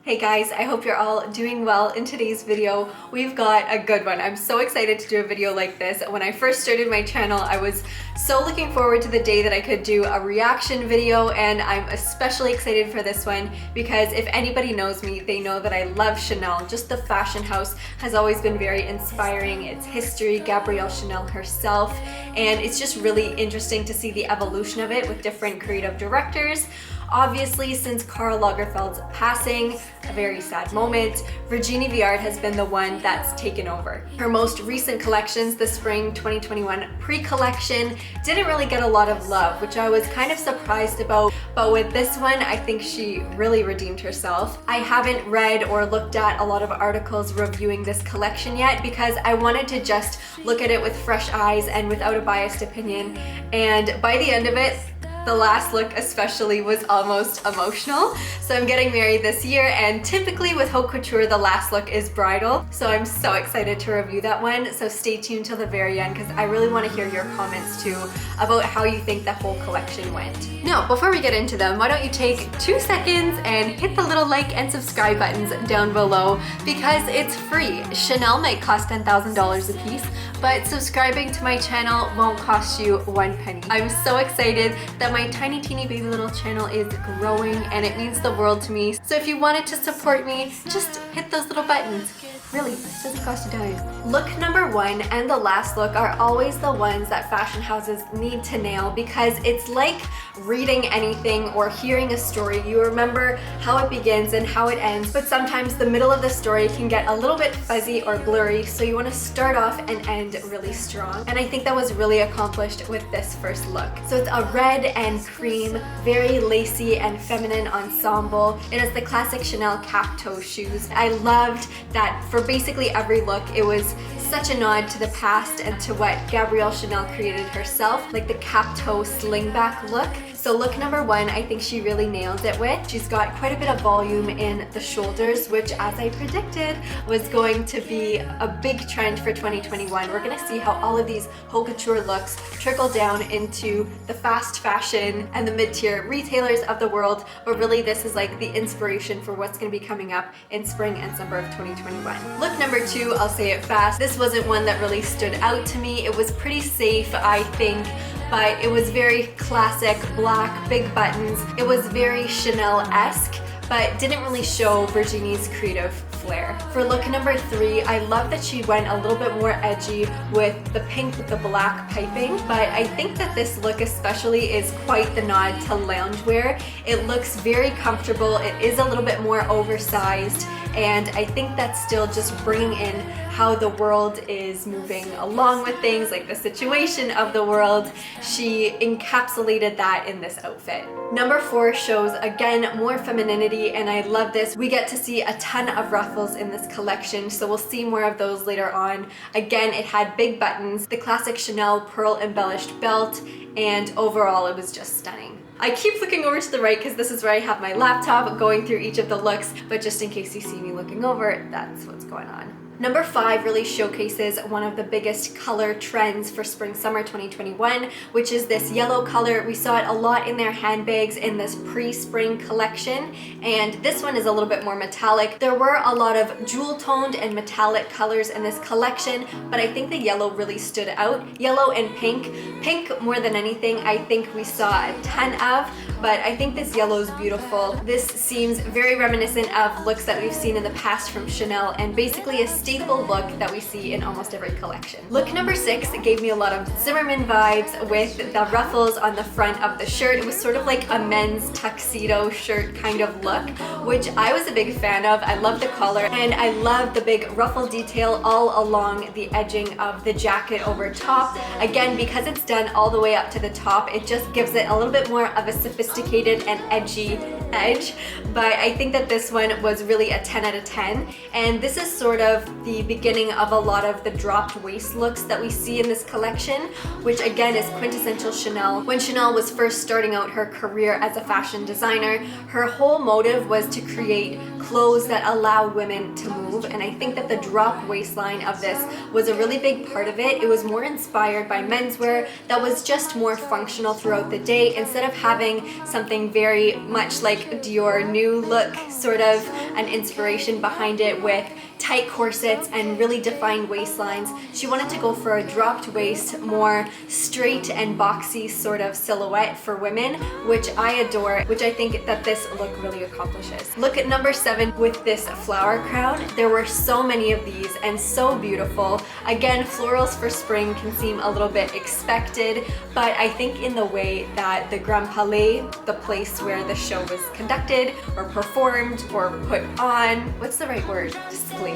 Hey guys, I hope you're all doing well. In today's video, we've got a good one. I'm so excited to do a video like this. When I first started my channel, I was so looking forward to the day that I could do a reaction video, and I'm especially excited for this one because if anybody knows me, they know that I love Chanel. Just the fashion house has always been very inspiring. Its history, Gabrielle Chanel herself, and it's just really interesting to see the evolution of it with different creative directors. Obviously, since Karl Lagerfeld's passing, a very sad moment, Virginie Viard has been the one that's taken over. Her most recent collections, the Spring 2021 pre-collection, didn't really get a lot of love, which I was kind of surprised about. But with this one, I think she really redeemed herself. I haven't read or looked at a lot of articles reviewing this collection yet because I wanted to just look at it with fresh eyes and without a biased opinion. And by the end of it, the last look especially was almost emotional. So I'm getting married this year, and typically with haute couture, the last look is bridal. So I'm so excited to review that one. So stay tuned till the very end because I really want to hear your comments too about how you think the whole collection went. Now, before we get into them, why don't you take 2 seconds and hit the little like and subscribe buttons down below because it's free. Chanel might cost $10,000 a piece, but subscribing to my channel won't cost you 1 penny. I'm so excited that my tiny teeny baby little channel is growing, and it means the world to me. So if you wanted to support me, just hit those little buttons. Really, it doesn't cost a dime. Look number 1 and the last look are always the ones that fashion houses need to nail because it's like reading anything or hearing a story. You remember how it begins and how it ends, but sometimes the middle of the story can get a little bit fuzzy or blurry, so you want to start off and end really strong. And I think that was really accomplished with this first look. So it's a red and cream, very lacy and feminine ensemble. It has the classic Chanel cap toe shoes. I loved that for basically every look, it was such a nod to the past and to what Gabrielle Chanel created herself, like the cap toe slingback look. So look number 1, I think she really nailed it with. She's got quite a bit of volume in the shoulders, which as I predicted was going to be a big trend for 2021. We're gonna see how all of these haute couture looks trickle down into the fast fashion and the mid-tier retailers of the world, but really this is like the inspiration for what's gonna be coming up in spring and summer of 2021. Look number 2, I'll say it fast. This wasn't one that really stood out to me. It was pretty safe, I think, but it was very classic, black, big buttons. It was very Chanel-esque, but didn't really show Virginie's creative flair. For look number 3, I love that she went a little bit more edgy with the pink with the black piping, but I think that this look especially is quite the nod to loungewear. It looks very comfortable. It is a little bit more oversized, and I think that's still just bringing in how the world is moving along with things, like the situation of the world. She encapsulated that in this outfit. Number 4 shows, again, more femininity, and I love this. We get to see a ton of ruffles in this collection, so we'll see more of those later on. Again, it had big buttons, the classic Chanel pearl embellished belt, and overall it was just stunning. I keep looking over to the right because this is where I have my laptop going through each of the looks, but just in case you see me looking over, that's what's going on. Number 5 really showcases one of the biggest color trends for spring-summer 2021, which is this yellow color. We saw it a lot in their handbags in this pre-spring collection, and this one is a little bit more metallic. There were a lot of jewel-toned and metallic colors in this collection, but I think the yellow really stood out. Yellow and pink. Pink more than anything, I think we saw a ton of, but I think this yellow is beautiful. This seems very reminiscent of looks that we've seen in the past from Chanel, and basically a staple look that we see in almost every collection. Look number 6 gave me a lot of Zimmermann vibes with the ruffles on the front of the shirt. It was sort of like a men's tuxedo shirt kind of look, which I was a big fan of. I love the collar, and I love the big ruffle detail all along the edging of the jacket over top. Again, because it's done all the way up to the top, it just gives it a little bit more of a sophisticated and edgy edge, but I think that this one was really a 10 out of 10, and this is sort of the beginning of a lot of the dropped waist looks that we see in this collection, which again is quintessential Chanel. When Chanel was first starting out her career as a fashion designer, her whole motive was to create clothes that allowed women to move move, and I think that the drop waistline of this was a really big part of it. It was more inspired by menswear that was just more functional throughout the day, instead of having something very much like Dior New Look, sort of an inspiration behind it with tight corsets and really defined waistlines. She wanted to go for a dropped waist, more straight and boxy sort of silhouette for women, which I adore, which I think that this look really accomplishes. Look at number 7 with this flower crown. There were so many of these and so beautiful. Again, florals for spring can seem a little bit expected, but I think in the way that the Grand Palais, the place where the show was conducted or performed or put on, what's the right word? Displayed?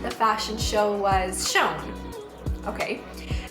The fashion show was shown. Okay.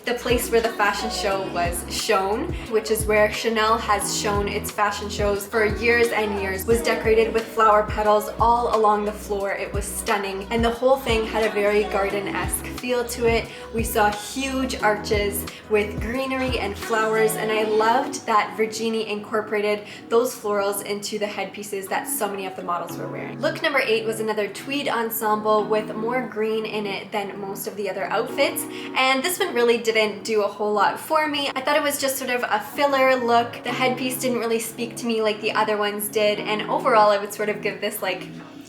The place where the fashion show was shown, which is where Chanel has shown its fashion shows for years and years, was decorated with flower petals all along the floor. It was stunning, and the whole thing had a very garden-esque feel to it. We saw huge arches with greenery and flowers, and I loved that Virginie incorporated those florals into the headpieces that so many of the models were wearing. Look number 8 was another tweed ensemble with more green in it than most of the other outfits, and this one really didn't do a whole lot for me. I thought it was just sort of a filler look. The headpiece didn't really speak to me like the other ones did, and overall I would sort of give this like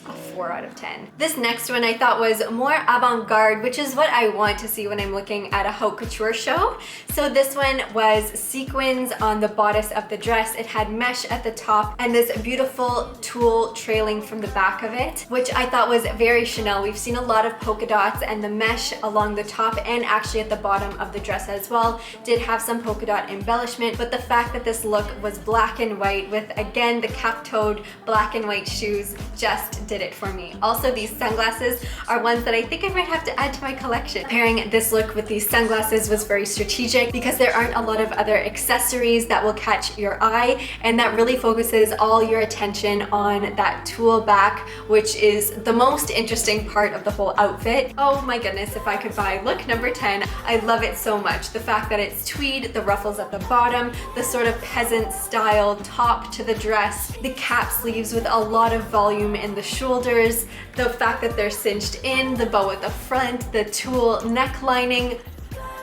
a 4 out of 10. This next one I thought was more avant-garde, which is what I want to see when I'm looking at a haute couture show. So this one was sequins on the bodice of the dress. It had mesh at the top and this beautiful tulle trailing from the back of it, which I thought was very Chanel. We've seen a lot of polka dots, and the mesh along the top and actually at the bottom of the dress as well did have some polka dot embellishment, but the fact that this look was black and white with, again, the cap-toed black and white shoes just did it for me. Also, these sunglasses are ones that I think I might have to add to my collection. Pairing this look with these sunglasses was very strategic because there aren't a lot of other accessories that will catch your eye, and that really focuses all your attention on that tulle back, which is the most interesting part of the whole outfit. Oh my goodness, if I could buy look number 10, I love it so much. The fact that it's tweed, the ruffles at the bottom, the sort of peasant style top to the dress, the cap sleeves with a lot of volume in the shoulders, the fact that they're cinched in, the bow at the front, the tulle neck lining.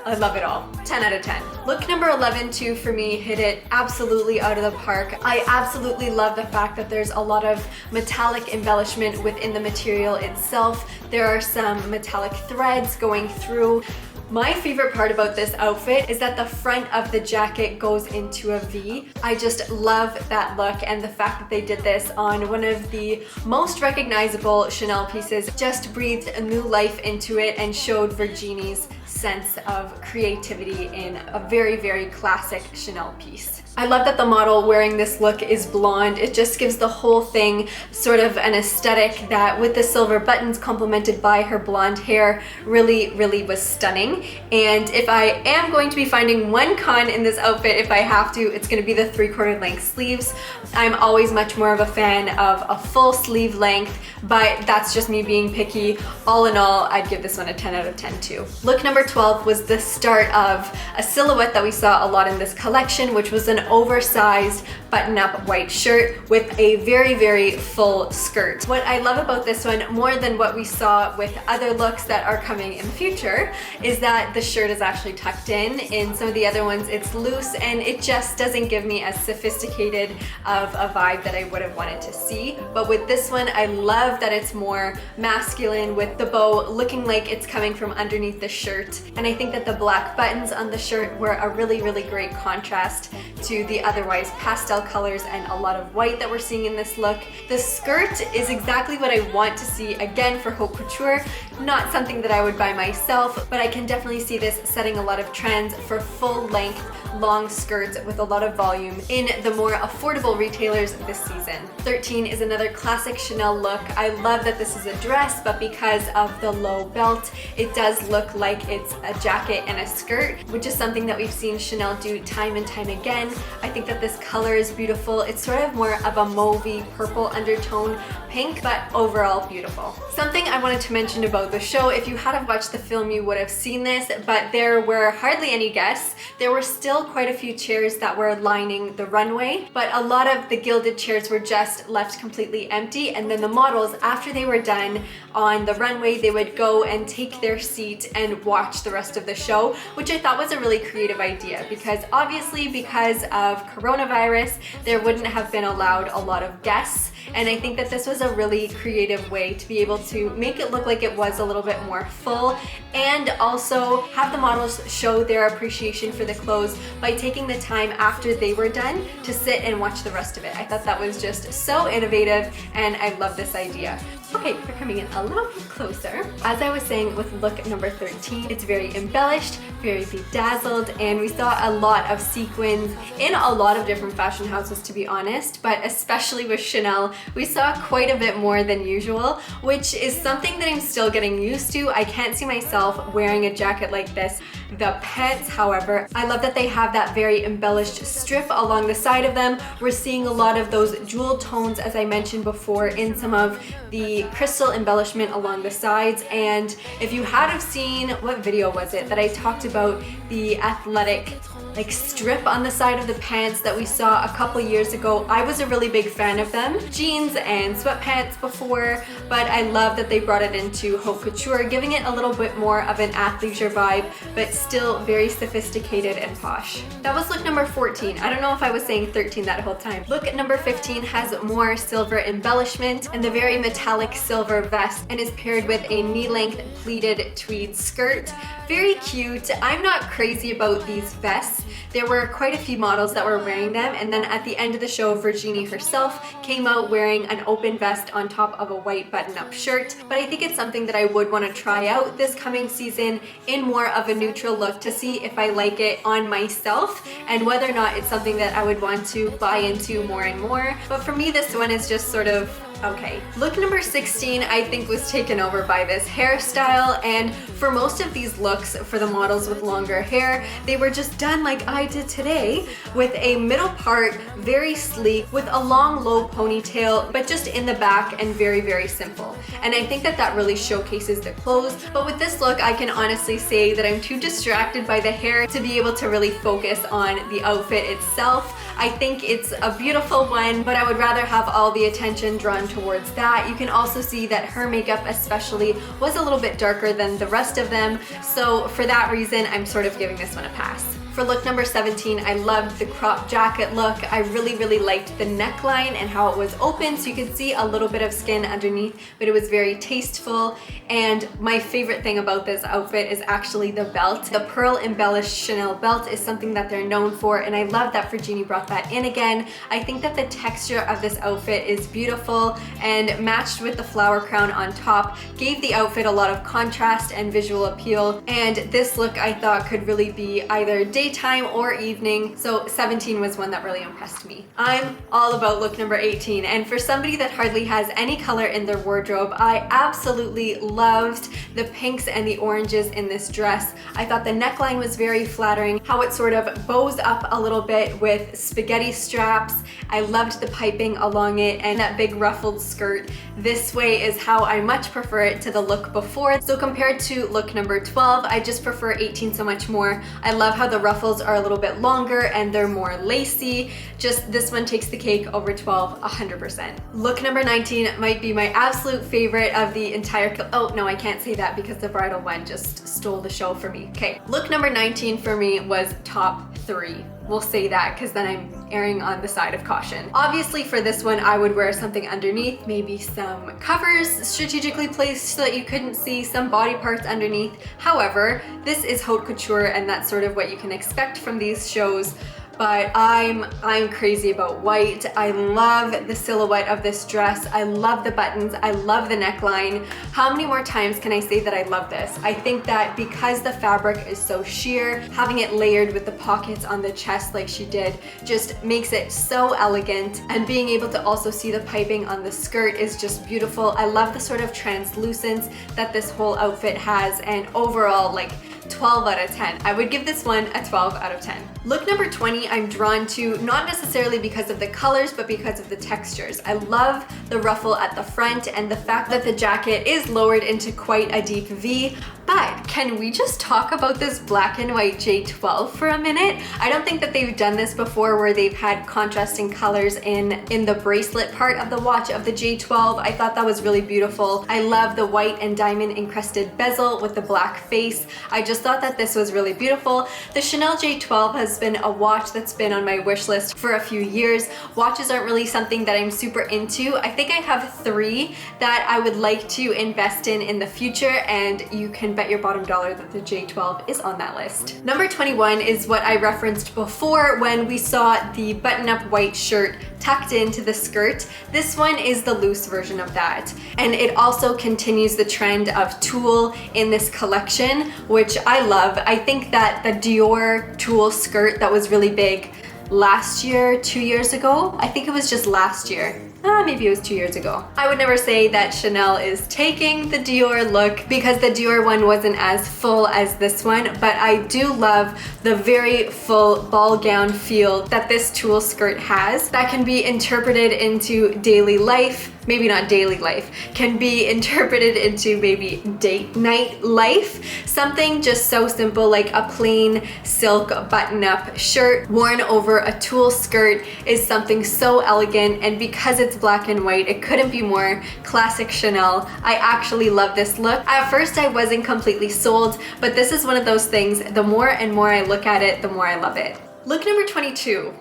I love it all. 10 out of 10. Look number 11 too for me hit it absolutely out of the park. I absolutely love the fact that there's a lot of metallic embellishment within the material itself. There are some metallic threads going through. My favorite part about this outfit is that the front of the jacket goes into a V. I just love that look, and the fact that they did this on one of the most recognizable Chanel pieces just breathed a new life into it and showed Virginie's sense of creativity in a very, very classic Chanel piece. I love that the model wearing this look is blonde. It just gives the whole thing sort of an aesthetic that, with the silver buttons complemented by her blonde hair, really, really was stunning. And if I am going to be finding one con in this outfit, if I have to, it's going to be the 3/4 length sleeves. I'm always much more of a fan of a full sleeve length, but that's just me being picky. All in all, I'd give this one a 10 out of 10 too. Look number 12 was the start of a silhouette that we saw a lot in this collection, which was an oversized button-up white shirt with a very, very full skirt. What I love about this one, more than what we saw with other looks that are coming in the future, is that the shirt is actually tucked in. In some of the other ones, it's loose, and it just doesn't give me as sophisticated of a vibe that I would have wanted to see. But with this one, I love that it's more masculine, with the bow looking like it's coming from underneath the shirt. And I think that the black buttons on the shirt were a really, really great contrast to the otherwise pastel colors and a lot of white that we're seeing in this look. The skirt is exactly what I want to see again for haute couture. Not something that I would buy myself, but I can definitely see this setting a lot of trends for full length long skirts with a lot of volume in the more affordable retailers this season. 13 is another classic Chanel look. I love that this is a dress, but because of the low belt, it does look like it's a jacket and a skirt, which is something that we've seen Chanel do time and time again. I think that this color is beautiful. It's sort of more of a mauvey purple undertone pink, but overall beautiful. Something I wanted to mention about the show, if you hadn't watched the film, you would have seen this, but there were hardly any guests. There were still quite a few chairs that were lining the runway, but a lot of the gilded chairs were just left completely empty, and then the models, after they were done on the runway, they would go and take their seat and watch the rest of the show, which I thought was a really creative idea, because obviously because of coronavirus, there wouldn't have been allowed a lot of guests. And I think that this was a really creative way to be able to make it look like it was a little bit more full, and also have the models show their appreciation for the clothes by taking the time after they were done to sit and watch the rest of it. I thought that was just so innovative, and I love this idea. Okay, we're coming in a little bit closer. As I was saying with look number 13, it's very embellished, very bedazzled, and we saw a lot of sequins in a lot of different fashion houses, to be honest, but especially with Chanel, we saw quite a bit more than usual, which is something that I'm still getting used to. I can't see myself wearing a jacket like this. The pants, however, I love that they have that very embellished strip along the side of them. We're seeing a lot of those jewel tones, as I mentioned before, in some of the crystal embellishment along the sides. And if you had have seen, what video was it that I talked about the athletic like strip on the side of the pants that we saw a couple years ago? I was a really big fan of them. Jeans and sweatpants before, but I love that they brought it into haute couture, giving it a little bit more of an athleisure vibe, but still very sophisticated and posh. That was look number 14. I don't know if I was saying 13 that whole time. Look number 15 has more silver embellishment and the very metallic silver vest, and is paired with a knee-length pleated tweed skirt. Very cute. I'm not crazy about these vests. There were quite a few models that were wearing them, and then at the end of the show, Virginie herself came out wearing an open vest on top of a white button-up shirt. But I think it's something that I would want to try out this coming season in more of a neutral look to see if I like it on myself and whether or not it's something that I would want to buy into more and more. But for me, this one is just sort of okay. Look number 16, I think, was taken over by this hairstyle, and for most of these looks for the models with longer hair, they were just done like I did today, with a middle part very sleek with a long low ponytail, but just in the back and very, very simple. And I think that that really showcases the clothes. But with this look, I can honestly say that I'm too distracted by the hair to be able to really focus on the outfit itself. I think it's a beautiful one, but I would rather have all the attention drawn towards that. You can also see that her makeup especially was a little bit darker than the rest of them, so for that reason I'm sort of giving this one a pass. For look number 17, I loved the crop jacket look. I really liked the neckline and how it was open, so you could see a little bit of skin underneath, but it was very tasteful. And my favorite thing about this outfit is actually the belt. The pearl embellished Chanel belt is something that they're known for, and I love that Virginie brought that in again. I think that the texture of this outfit is beautiful, and matched with the flower crown on top gave the outfit a lot of contrast and visual appeal. And this look I thought could really be either daytime or evening, so 17 was one that really impressed me. I'm all about look number 18, and for somebody that hardly has any color in their wardrobe, I absolutely loved the pinks and the oranges in this dress. I thought the neckline was very flattering, how it sort of bows up a little bit with spaghetti straps. I loved the piping along it and that big ruffled skirt. This way is how I much prefer it to the look before. So compared to look number 12, I just prefer 18 so much more. I love how the ruffles are a little bit longer and they're more lacy. Just this one takes the cake over 12 100%. Look number 19 might be my absolute favorite of the entire, oh no, I can't say that because the bridal one just stole the show for me. Okay, look number 19 for me was top 3. We'll say that because then I'm erring on the side of caution. Obviously for this one, I would wear something underneath, maybe some covers strategically placed so that you couldn't see some body parts underneath. However, this is haute couture and that's sort of what you can expect from these shows. But I'm crazy about white. I love the silhouette of this dress. I love the buttons. I love the neckline. How many more times can I say that I love this? I think that because the fabric is so sheer, having it layered with the pockets on the chest like she did just makes it so elegant, and being able to also see the piping on the skirt is just beautiful. I love the sort of translucence that this whole outfit has, and overall, like, 12 out of 10. I would give this one a 12 out of 10. Look number 20, I'm drawn to not necessarily because of the colors, but because of the textures. I love the ruffle at the front and the fact that the jacket is lowered into quite a deep V. But can we just talk about this black and white J12 for a minute? I don't think that they've done this before where they've had contrasting colors in the bracelet part of the watch of the J12. I thought that was really beautiful. I love the white and diamond encrusted bezel with the black face. I just thought that this was really beautiful. The Chanel J12 has been a watch that's been on my wish list for a few years. Watches aren't really something that I'm super into. I think I have 3 that I would like to invest in the future, and you can bet your bottom dollar that the J12 is on that list. Number 21 is what I referenced before when we saw the button-up white shirt tucked into the skirt. This one is the loose version of that. And it also continues the trend of tulle in this collection, which I love. I think that the Dior tulle skirt that was really big last year, 2 years ago, I think it was just last year. Maybe it was 2 years ago. I would never say that Chanel is taking the Dior look because the Dior one wasn't as full as this one, but I do love the very full ball gown feel that this tulle skirt has that can be interpreted into daily life. Maybe not daily life, can be interpreted into maybe date night life. Something just so simple like a plain silk button-up shirt worn over a tulle skirt is something so elegant, and because it's black and white, it couldn't be more classic Chanel. I actually love this look. At first I wasn't completely sold, but this is one of those things, the more and more I look at it, the more I love it. Look number 22.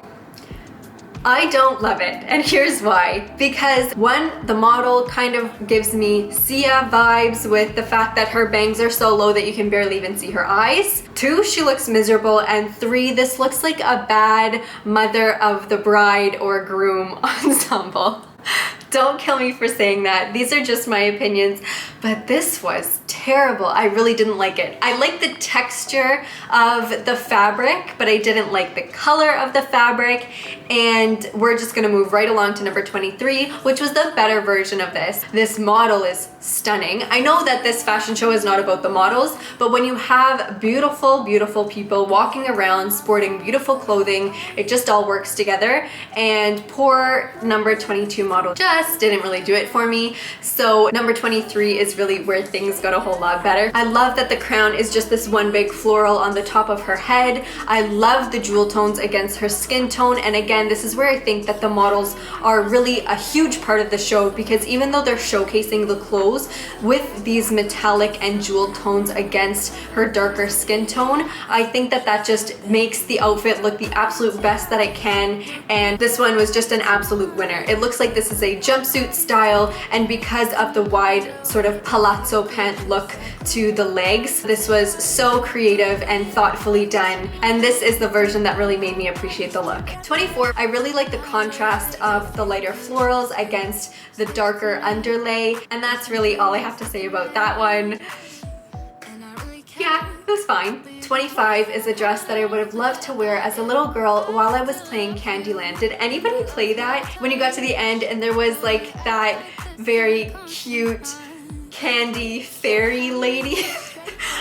I don't love it, and here's why. Because 1, the model kind of gives me Sia vibes with the fact that her bangs are so low that you can barely even see her eyes. 2, she looks miserable, and 3, this looks like a bad mother of the bride or groom ensemble. Don't kill me for saying that. These are just my opinions, but this was terrible. I really didn't like it. I like the texture of the fabric, but I didn't like the color of the fabric. And we're just gonna move right along to number 23, which was the better version of this. This model is stunning. I know that this fashion show is not about the models, but when you have beautiful, beautiful people walking around sporting beautiful clothing, it just all works together. And poor number 22 model just didn't really do it for me. So number 23 is really where things got a whole lot better. I love that the crown is just this one big floral on the top of her head. I love the jewel tones against her skin tone. And again, this is where I think that the models are really a huge part of the show, because even though they're showcasing the clothes with these metallic and jewel tones against her darker skin tone, I think that that just makes the outfit look the absolute best that it can. And this one was just an absolute winner. It looks like this is a jumpsuit style, and because of the wide sort of palazzo pant look to the legs, this was so creative and thoughtfully done. And this is the version that really made me appreciate the look. 24, I really like the contrast of the lighter florals against the darker underlay, and that's really all I have to say about that one. Yeah, it was fine. 25 is a dress that I would have loved to wear as a little girl while I was playing Candyland. Did anybody play that? When you got to the end and there was like that very cute candy fairy lady.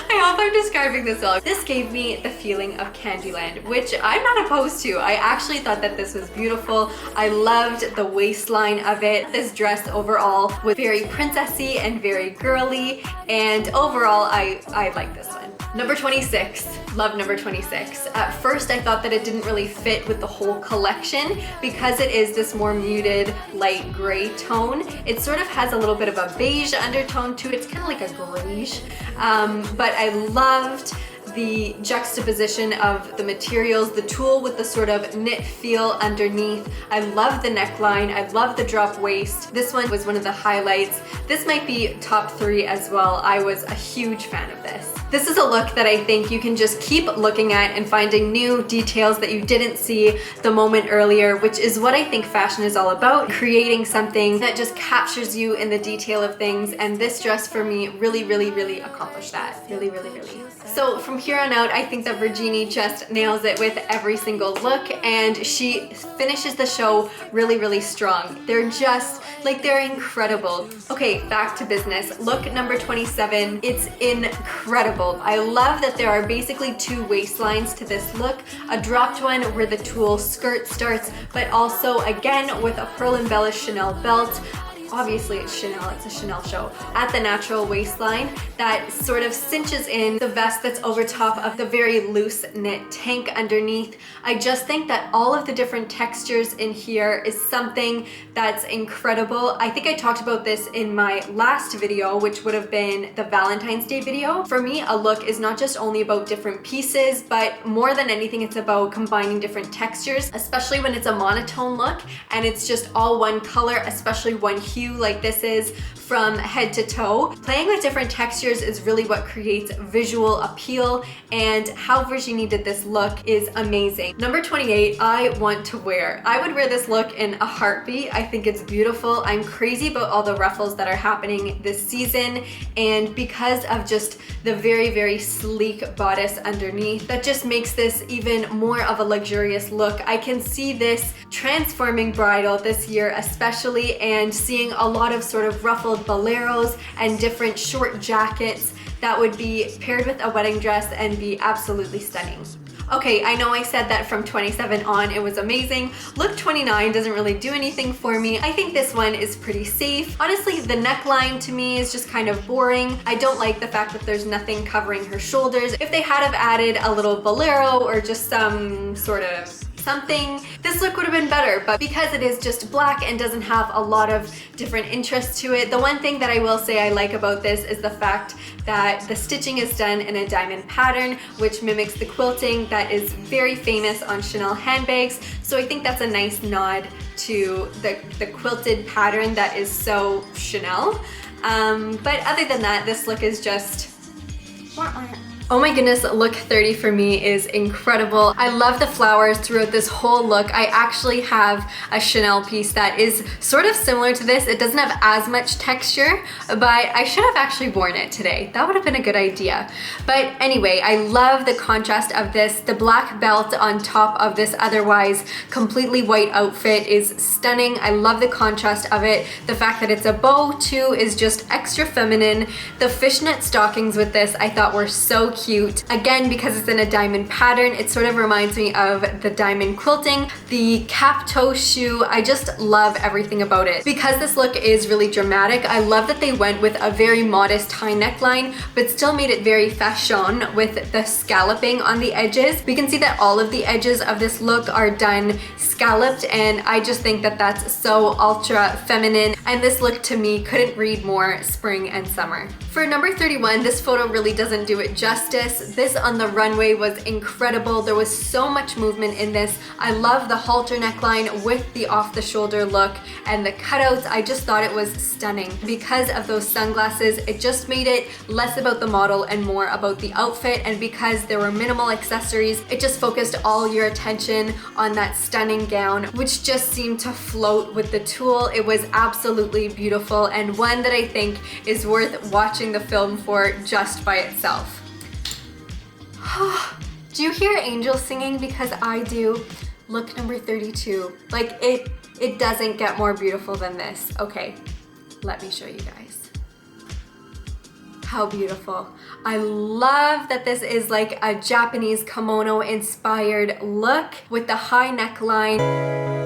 I hope I'm describing this well. This gave me the feeling of Candyland, which I'm not opposed to. I actually thought that this was beautiful. I loved the waistline of it. This dress overall was very princessy and very girly, and overall I like this one. Number 26, love number 26. At first I thought that it didn't really fit with the whole collection because it is this more muted light gray tone. It sort of has a little bit of a beige undertone to it. It's kind of like a grayish, but I loved the juxtaposition of the materials, the tulle with the sort of knit feel underneath. I love the neckline. I love the drop waist. This one was one of the highlights. This might be top 3 as well. I was a huge fan of this. This is a look that I think you can just keep looking at and finding new details that you didn't see the moment earlier, which is what I think fashion is all about, creating something that just captures you in the detail of things. And this dress for me really, really, really accomplished that. Really, really, really. So from here on out, I think that Virginie just nails it with every single look, and she finishes the show really, really strong. They're just, like, they're incredible. Okay, back to business. Look number 27, it's incredible. incredible. I love that there are basically two waistlines to this look, a dropped one where the tulle skirt starts, but also again with a pearl embellished Chanel belt. Obviously it's Chanel, it's a Chanel show, at the natural waistline that sort of cinches in the vest that's over top of the very loose knit tank underneath. I just think that all of the different textures in here is something that's incredible. I think I talked about this in my last video, which would have been the Valentine's Day video. For me, a look is not just only about different pieces, but more than anything, it's about combining different textures, especially when it's a monotone look and it's just all one color, especially one hue like this is from head to toe. Playing with different textures is really what creates visual appeal, and how Virginie did this look is amazing. Number 28, I want to wear. I would wear this look in a heartbeat. I think it's beautiful. I'm crazy about all the ruffles that are happening this season, and because of just the very, very sleek bodice underneath, that just makes this even more of a luxurious look. I can see this transforming bridal this year especially, and seeing a lot of sort of ruffled boleros and different short jackets that would be paired with a wedding dress and be absolutely stunning. Okay, I know I said that from 27 on it was amazing. Look 29 doesn't really do anything for me. I think this one is pretty safe. Honestly, the neckline to me is just kind of boring. I don't like the fact that there's nothing covering her shoulders. If they had have added a little bolero or just some sort of something, this look would have been better, but because it is just black and doesn't have a lot of different interests to it, the one thing that I will say I like about this is the fact that the stitching is done in a diamond pattern, which mimics the quilting that is very famous on Chanel handbags. So I think that's a nice nod to the quilted pattern that is so Chanel. But other than that, this look is just... Oh my goodness, look 30 for me is incredible. I love the flowers throughout this whole look. I actually have a Chanel piece that is sort of similar to this. It doesn't have as much texture, but I should have actually worn it today. That would have been a good idea. But anyway, I love the contrast of this. The black belt on top of this otherwise completely white outfit is stunning. I love the contrast of it. The fact that it's a bow too is just extra feminine. The fishnet stockings with this I thought were so cute. Again, because it's in a diamond pattern, it sort of reminds me of the diamond quilting. The cap toe shoe, I just love everything about it. Because this look is really dramatic, I love that they went with a very modest high neckline, but still made it very fashion with the scalloping on the edges. We can see that all of the edges of this look are done scalloped, and I just think that that's so ultra feminine, and this look to me couldn't read more spring and summer. For number 31, this photo really doesn't do it justice. This on the runway was incredible. There was so much movement in this. I love the halter neckline with the off the shoulder look and the cutouts. I just thought it was stunning. Because of those sunglasses, it just made it less about the model and more about the outfit, and because there were minimal accessories, it just focused all your attention on that stunning gown, which just seemed to float with the tulle. It was absolutely beautiful, and one that I think is worth watching the film for just by itself. Do you hear angels singing? Because I do. Look number 32. Like it doesn't get more beautiful than this. Okay, let me show you guys. How beautiful. I love that this is like a Japanese kimono inspired look with the high neckline.